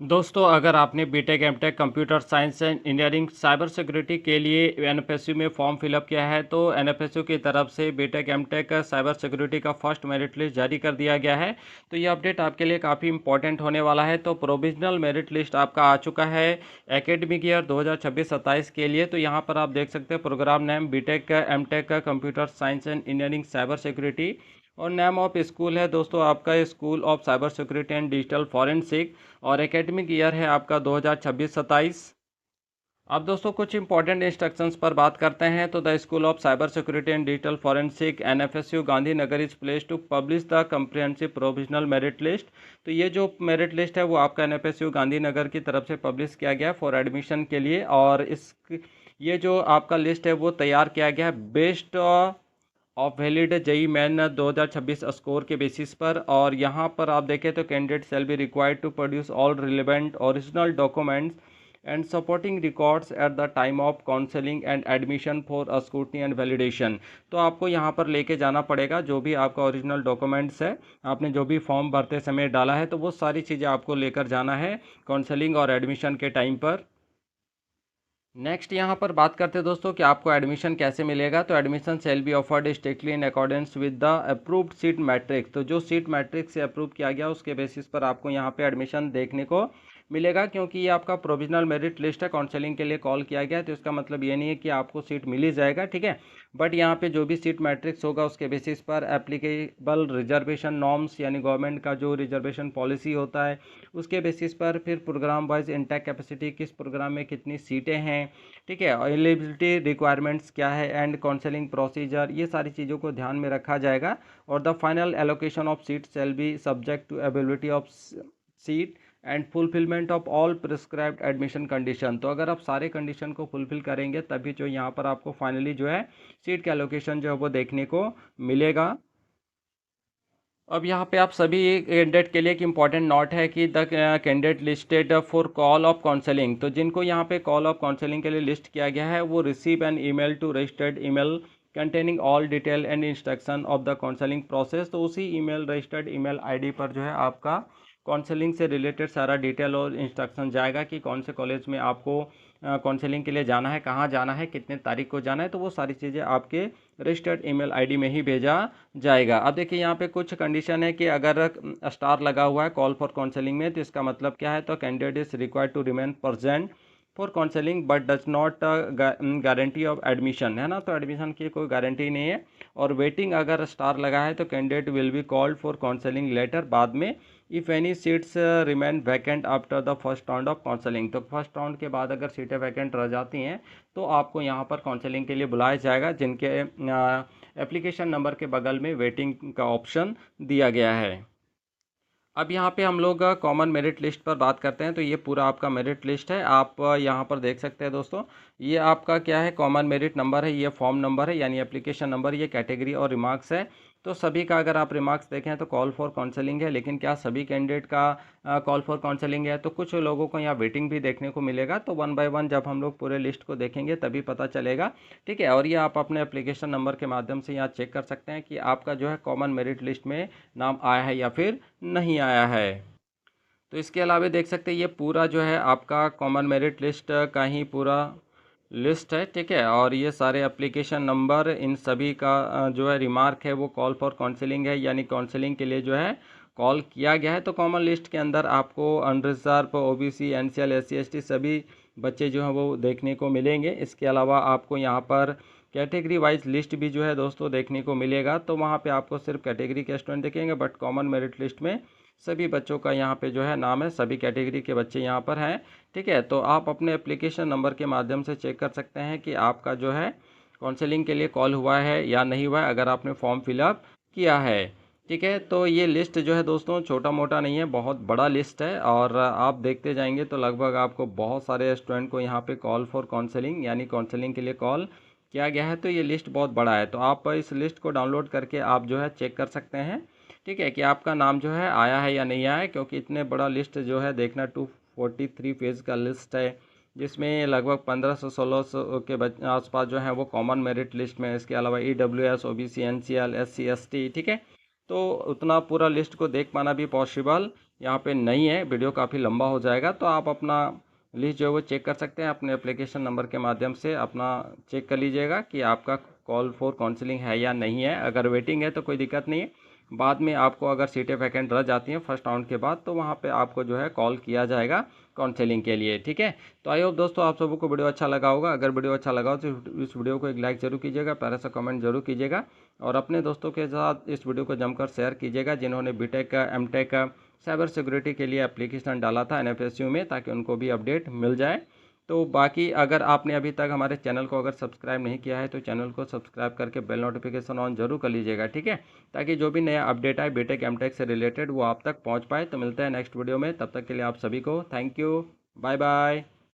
दोस्तों, अगर आपने BTech MTech computer science and engineering cyber security के लिए एनएफएसयू में फॉर्म फिलअप किया है तो एनएफएसयू की तरफ से बीटेक एमटेक साइबर सिक्योरिटी का फर्स्ट मेरिट लिस्ट जारी कर दिया गया है। तो ये अपडेट आपके लिए काफ़ी इंपॉर्टेंट होने वाला है। तो प्रोविजनल मेरिट लिस्ट आपका आ चुका है एकेडमिक ईयर 2026-27 के लिए। तो यहाँ पर आप देख सकते हैं program name BTech MTech computer science and engineering cyber security और नेम ऑफ स्कूल है दोस्तों आपका school of cyber security and digital forensic और एकेडमिक ईयर है आपका 2026-27। अब दोस्तों कुछ इंपॉर्टेंट इंस्ट्रक्शंस पर बात करते हैं। तो the school of cyber security and digital forensic NFSU Gandhinagar is place to publish the comprehensive provisional merit list. तो ये जो मेरिट लिस्ट है वो आपका एनएफएसयू गांधीनगर की तरफ से पब्लिश किया गया फॉर एडमिशन के लिए। और इस ये जो आपका लिस्ट है वो तैयार किया गया है based of valid JEE main 2026 score के बेसिस पर। और यहाँ पर आप देखें तो candidate shall be required to produce all relevant original documents and supporting records at the time of counselling and admission for scrutiny and validation. तो आपको यहाँ पर लेके जाना पड़ेगा जो भी आपका ओरिजिनल डॉक्यूमेंट्स है, आपने जो भी फॉर्म भरते समय डाला है तो वो सारी चीज़ें आपको लेकर जाना है काउंसलिंग और एडमिशन के टाइम पर। नेक्स्ट यहाँ पर बात करते हैं दोस्तों कि आपको एडमिशन कैसे मिलेगा। तो admission shall be offered strictly in accordance with the approved seat matrix. तो जो सीट मैट्रिक्स से अप्रूव किया गया उसके बेसिस पर आपको यहाँ पे एडमिशन देखने को मिलेगा। क्योंकि ये आपका प्रोविजनल मेरिट लिस्ट है, काउंसलिंग के लिए कॉल किया गया है, तो इसका मतलब ये नहीं है कि आपको सीट मिल ही जाएगा, ठीक है। बट यहाँ पे जो भी सीट मैट्रिक्स होगा उसके बेसिस पर एप्लीकेबल रिजर्वेशन नॉर्म्स यानी गवर्नमेंट का जो रिजर्वेशन पॉलिसी होता है उसके बेसिस पर, फिर प्रोग्राम वाइज इंटेक कैपेसिटी किस प्रोग्राम में कितनी सीटें हैं, ठीक है, एलिजिबिलिटी रिक्वायरमेंट्स क्या है एंड काउंसलिंग प्रोसीजर, ये सारी चीज़ों को ध्यान में रखा जाएगा। और the final allocation of seat shall be subject to availability of seat and fulfilment of all prescribed admission condition. तो अगर आप सारे कंडीशन को फुलफिल करेंगे तभी जो यहाँ पर आपको फाइनली जो है सीट का एलोकेशन जो है वो देखने को मिलेगा। अब यहाँ पे आप सभी कैंडिडेट के लिए एक इम्पॉर्टेंट नोट है कि the candidate listed for call of counselling. तो जिनको यहाँ पे कॉल ऑफ काउंसलिंग के लिए लिस्ट किया गया है वो receive an email to registered email containing all detail and instruction of the counselling process. तो उसी ईमेल रजिस्टर्ड ईमेल आईडी पर जो है आपका काउंसलिंग से रिलेटेड सारा डिटेल और इंस्ट्रक्शन जाएगा कि कौन से कॉलेज में आपको काउंसलिंग के लिए जाना है, कहाँ जाना है, कितने तारीख को जाना है। तो वो सारी चीज़ें आपके रजिस्टर्ड ईमेल आईडी में ही भेजा जाएगा। अब देखिए यहाँ पे कुछ कंडीशन है कि अगर स्टार लगा हुआ है कॉल फॉर काउंसलिंग में तो इसका मतलब क्या है। तो candidate is required to remain present for counselling but does not guarantee of admission, है ना। तो एडमिशन की कोई गारंटी नहीं है। और वेटिंग अगर स्टार लगा है तो candidate will be called for counselling later बाद में if any seats remain vacant after the first round of counselling. तो फर्स्ट राउंड के बाद अगर सीटें वैकेंट रह जाती हैं तो आपको यहाँ पर काउंसलिंग के लिए बुलाया जाएगा, जिनके एप्लीकेशन नंबर के बगल में वेटिंग का ऑप्शन दिया गया है। अब यहाँ पे हम लोग कॉमन मेरिट लिस्ट पर बात करते हैं। तो ये पूरा आपका मेरिट लिस्ट है, आप यहाँ पर देख सकते हैं दोस्तों। ये आपका क्या है, कॉमन मेरिट नंबर है, ये फॉर्म नंबर है यानी एप्लीकेशन नंबर, ये कैटेगरी और रिमार्क्स है। तो सभी का अगर आप रिमार्क्स देखें तो कॉल फॉर काउंसलिंग है, लेकिन क्या सभी कैंडिडेट का कॉल फॉर काउंसलिंग है? तो कुछ लोगों को यहाँ वेटिंग भी देखने को मिलेगा। तो वन बाय वन जब हम लोग पूरे लिस्ट को देखेंगे तभी पता चलेगा, ठीक है। और ये आप अपने एप्लीकेशन नंबर के माध्यम से यहाँ चेक कर सकते हैं कि आपका जो है कॉमन मेरिट लिस्ट में नाम आया है या फिर नहीं आया है। तो इसके अलावा देख सकते हैं ये पूरा जो है आपका कॉमन मेरिट लिस्ट का ही पूरा लिस्ट है, ठीक है। और ये सारे एप्लीकेशन नंबर इन सभी का जो है रिमार्क है वो कॉल फॉर काउंसलिंग है, यानी काउंसलिंग के लिए जो है कॉल किया गया है। तो कॉमन लिस्ट के अंदर आपको unreserved, OBC, NCL, SC, ST सभी बच्चे जो हैं वो देखने को मिलेंगे। इसके अलावा आपको यहाँ पर कैटेगरी वाइज लिस्ट भी जो है दोस्तों देखने को मिलेगा। तो वहाँ पे आपको सिर्फ कैटेगरी के स्टूडेंट दिखेंगे, बट कॉमन मेरिट लिस्ट में सभी बच्चों का यहाँ पे जो है नाम है, सभी कैटेगरी के बच्चे यहाँ पर हैं, ठीक है। तो आप अपने एप्लीकेशन नंबर के माध्यम से चेक कर सकते हैं कि आपका जो है काउंसलिंग के लिए कॉल हुआ है या नहीं हुआ है, अगर आपने फॉर्म फिलअप किया है, ठीक है। तो ये लिस्ट जो है दोस्तों छोटा मोटा नहीं है, बहुत बड़ा लिस्ट है। और आप देखते जाएंगे तो लगभग आपको बहुत सारे स्टूडेंट को यहाँ पे कॉल फॉर काउंसलिंग यानी काउंसलिंग के लिए कॉल किया गया है। तो ये लिस्ट बहुत बड़ा है, तो आप इस लिस्ट को डाउनलोड करके आप जो है चेक कर सकते हैं, ठीक है, कि आपका नाम जो है आया है या नहीं आया है। क्योंकि इतने बड़ा लिस्ट जो है देखना 243 पेज का लिस्ट है, जिसमें लगभग 1500-1600 के आसपास जो है वो कॉमन मेरिट लिस्ट में। इसके अलावा EWS, OBC, NCL, SC, ST, ठीक है। तो उतना पूरा लिस्ट को देख पाना भी पॉसिबल यहाँ पे नहीं है, वीडियो काफ़ी लंबा हो जाएगा, तो आप अपना लिस्ट जो है वो चेक कर सकते हैं। अपने एप्लीकेशन नंबर के माध्यम से अपना चेक कर लीजिएगा कि आपका कॉल फॉर काउंसलिंग है या नहीं है। अगर वेटिंग है तो कोई दिक्कत नहीं है, बाद में आपको अगर सीटें वैकेंट रह जाती हैं फर्स्ट राउंड के बाद, तो वहाँ पे आपको जो है कॉल किया जाएगा काउंसलिंग के लिए, ठीक है। तो आई होप दोस्तों आप सबको वीडियो अच्छा लगा होगा। अगर वीडियो अच्छा लगा हो तो इस वीडियो को एक लाइक जरूर कीजिएगा, प्यारा सा कमेंट जरूर कीजिएगा, और अपने दोस्तों के साथ इस वीडियो को जमकर शेयर कीजिएगा जिन्होंने बीटेक का, एमटेक का, साइबर सिक्योरिटी के लिए एप्लीकेशन डाला था एनएफएसयू में, ताकि उनको भी अपडेट मिल जाए। तो बाकी अगर आपने अभी तक हमारे चैनल को अगर सब्सक्राइब नहीं किया है तो चैनल को सब्सक्राइब करके बेल नोटिफिकेशन ऑन जरूर कर लीजिएगा, ठीक है, ताकि जो भी नया अपडेट आए बीटेक एमटेक से रिलेटेड वो आप तक पहुंच पाए। तो मिलते हैं नेक्स्ट वीडियो में, तब तक के लिए आप सभी को थैंक यू, बाय बाय।